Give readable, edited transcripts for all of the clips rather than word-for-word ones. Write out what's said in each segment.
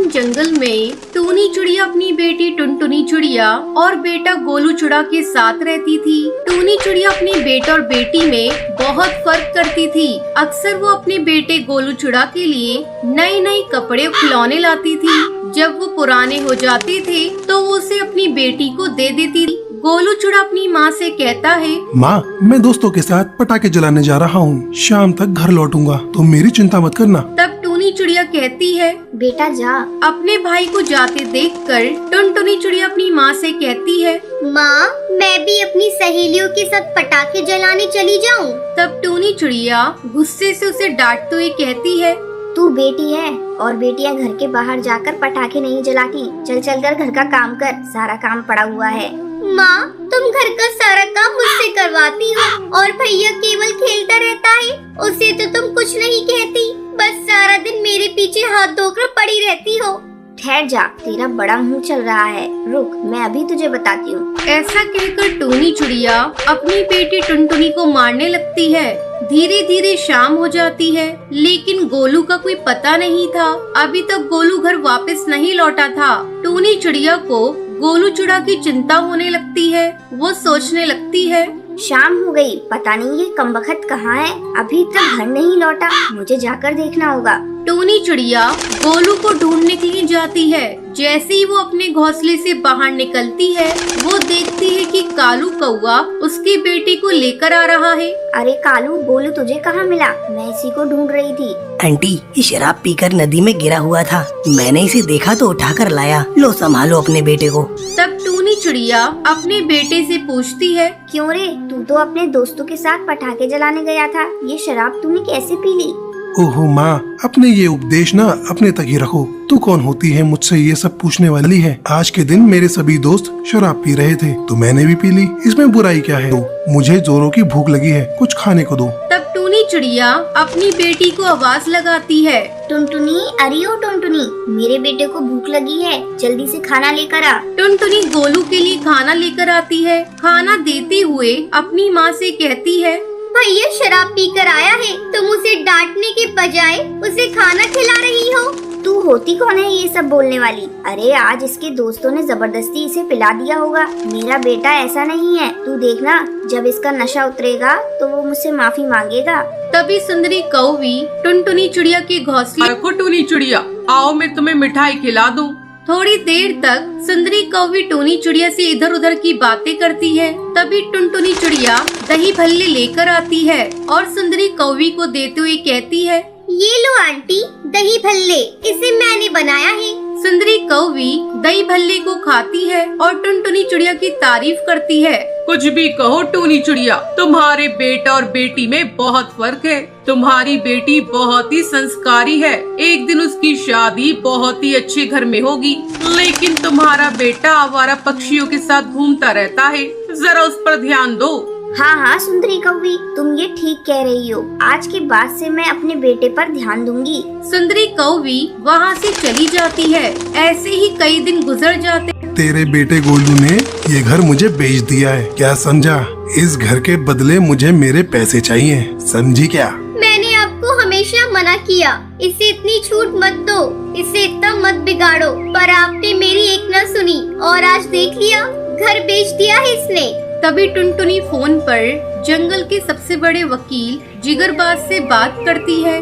सुनसान जंगल में टूनी चिड़िया अपनी बेटी टुनटुनी चिड़िया और बेटा गोलू चिड़ा के साथ रहती थी। टूनी चिड़िया अपने बेटे और बेटी में बहुत फर्क करती थी। अक्सर वो अपने बेटे गोलू चिड़ा के लिए नए नए कपड़े और खिलौने लाती थी। जब वो पुराने हो जाते थे तो वो उसे अपनी बेटी को दे देती थी। गोलू चिड़ा अपनी माँ से कहता है, माँ, मैं दोस्तों के साथ पटाखे जलाने जा रहा हूँ, शाम तक घर लौटूंगा, तो मेरी चिंता मत करना। तब टूनी चिड़िया कहती है, बेटा जा। अपने भाई को जाते देखकर टुनटुनी चिड़िया अपनी माँ से कहती है, माँ, मैं भी अपनी सहेलियों के साथ पटाखे जलाने चली जाऊँ। तब टूनी चिड़िया गुस्से से उसे डांटते हुए कहती है, तू बेटी है और बेटियां घर के बाहर जाकर पटाखे नहीं जलाती। चल चल कर घर का काम कर, सारा काम पड़ा हुआ है। माँ, तुम घर का सारा काम मुझसे करवाती हो और भैया केवल खेलता रहता है, उसे तो तुम कुछ नहीं कहती, बस सारा दिन मेरे पीछे हाथ धोकर पड़ी रहती हो। ठहर जा, तेरा बड़ा मुंह चल रहा है, रुक मैं अभी तुझे बताती हूँ। ऐसा कहकर टूनी चिड़िया अपनी बेटी टुनटुनी को मारने लगती है। धीरे धीरे शाम हो जाती है, लेकिन गोलू का कोई पता नहीं था। अभी तक गोलू घर वापस नहीं लौटा था। टूनी चिड़िया को गोलू चिड़ा की चिंता होने लगती है। वो सोचने लगती है, शाम हो गई, पता नहीं ये कमबख्त कहाँ है, अभी तक घर नहीं लौटा, मुझे जाकर देखना होगा। टूनी चिड़िया गोलू को ढूंढने के लिए जाती है। जैसे ही वो अपने घोंसले से बाहर निकलती है, वो देखती है कि कालू कौवा उसके बेटे को लेकर आ रहा है। अरे कालू, गोलू तुझे कहाँ मिला? मैं इसी को ढूंढ रही थी। आंटी, ये शराब पीकर नदी में गिरा हुआ था, मैंने इसे देखा तो उठाकर लाया। लो संभालो अपने बेटे को। तब टूनी चिड़िया अपने बेटे से पूछती है, क्यों रे, तू तो अपने दोस्तों के साथ पटाखे जलाने गया था, ये शराब तूने कैसे पी ली? ओहो माँ, अपने ये उपदेश ना अपने तक ही रखो। तू कौन होती है मुझसे ये सब पूछने वाली है? आज के दिन मेरे सभी दोस्त शराब पी रहे थे तो मैंने भी पी ली, इसमें बुराई क्या है? तो मुझे जोरों की भूख लगी है, कुछ खाने को दो। तब टूनी चिड़िया अपनी बेटी को आवाज लगाती है, टुनटुनी, अरे ओ टुनटुनी, मेरे बेटे को भूख लगी है, जल्दी से खाना लेकर आ। टुनटुनी गोलू के लिए खाना लेकर आती है। खाना देते हुए अपनी माँ से कहती है, भैया शराब पीकर आया है, तुम उसे डांटने के बजाय उसे खाना खिला रही हो। तू होती कौन है ये सब बोलने वाली? अरे आज इसके दोस्तों ने जबरदस्ती इसे पिला दिया होगा। मेरा बेटा ऐसा नहीं है, तू देखना, जब इसका नशा उतरेगा तो वो मुझसे माफी मांगेगा। तभी सुंदरी कौवी टुनटुनी चिड़िया के घोंसले को टूनी चिड़िया, आओ मैं तुम्हें मिठाई खिला दूं। थोड़ी देर तक सुंदरी कौवी टूनी चिड़िया से इधर उधर की बातें करती है। तभी टुनटुनी चिड़िया दही भल्ले लेकर आती है और सुंदरी कौवी को देते हुए कहती है, ये लो आंटी, दही भल्ले, इसे मैंने बनाया है। सुंदरी कौवी दही भल्ले को खाती है और टुनटुनी चिड़िया की तारीफ करती है। कुछ भी कहो टूनी चिड़िया, तुम्हारे बेटा और बेटी में बहुत फर्क है। तुम्हारी बेटी बहुत ही संस्कारी है, एक दिन उसकी शादी बहुत ही अच्छे घर में होगी, लेकिन तुम्हारा बेटा आवारा पक्षियों के साथ घूमता रहता है, जरा उस पर ध्यान दो। हाँ हाँ सुंदरी कौवी, तुम ये ठीक कह रही हो, आज के बाद से मैं अपने बेटे पर ध्यान दूंगी। सुंदरी कौवी वहाँ से चली जाती है। ऐसे ही कई दिन गुजर जाते। तेरे बेटे गोलू ने ये घर मुझे बेच दिया है, क्या समझा? इस घर के बदले मुझे मेरे पैसे चाहिए, समझी क्या? मैंने आपको हमेशा मना किया, इसे इतनी छूट मत दो, इसे इतना मत बिगाड़ो, पर आपने मेरी एक न सुनी और आज देख लिया, घर बेच दिया है इसने। तभी टुनटुनी फोन पर जंगल के सबसे बड़े वकील जिगरबाज से बात करती है।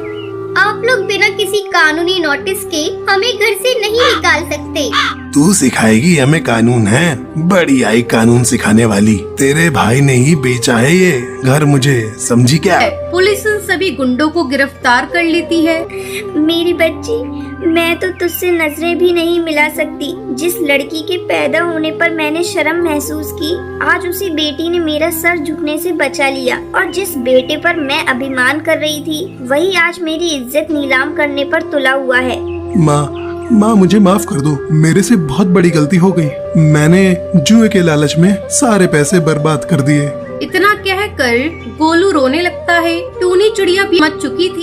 आप लोग बिना किसी कानूनी नोटिस के हमें घर से नहीं निकाल सकते। तू सिखाएगी हमें कानून? है बड़ी आई कानून सिखाने वाली। तेरे भाई ने ही बेचा है ये घर मुझे, समझी क्या? पुलिस उन सभी गुंडों को गिरफ्तार कर लेती है। मेरी बच्ची, मैं तो तुझसे नजरें भी नहीं मिला सकती। जिस लड़की के पैदा होने पर मैंने शर्म महसूस की, आज उसी बेटी ने मेरा सर झुकने से बचा लिया, और जिस बेटे पर मैं अभिमान कर रही थी, वही आज मेरी इज्जत नीलाम करने पर तुला हुआ है। माँ मुझे माफ कर दो, मेरे से बहुत बड़ी गलती हो गई। मैंने जुए के लालच में सारे पैसे बर्बाद कर दिए। इतना कहकर गोलू रोने लगता है। टूनी चिड़िया भी मच चुकी थी।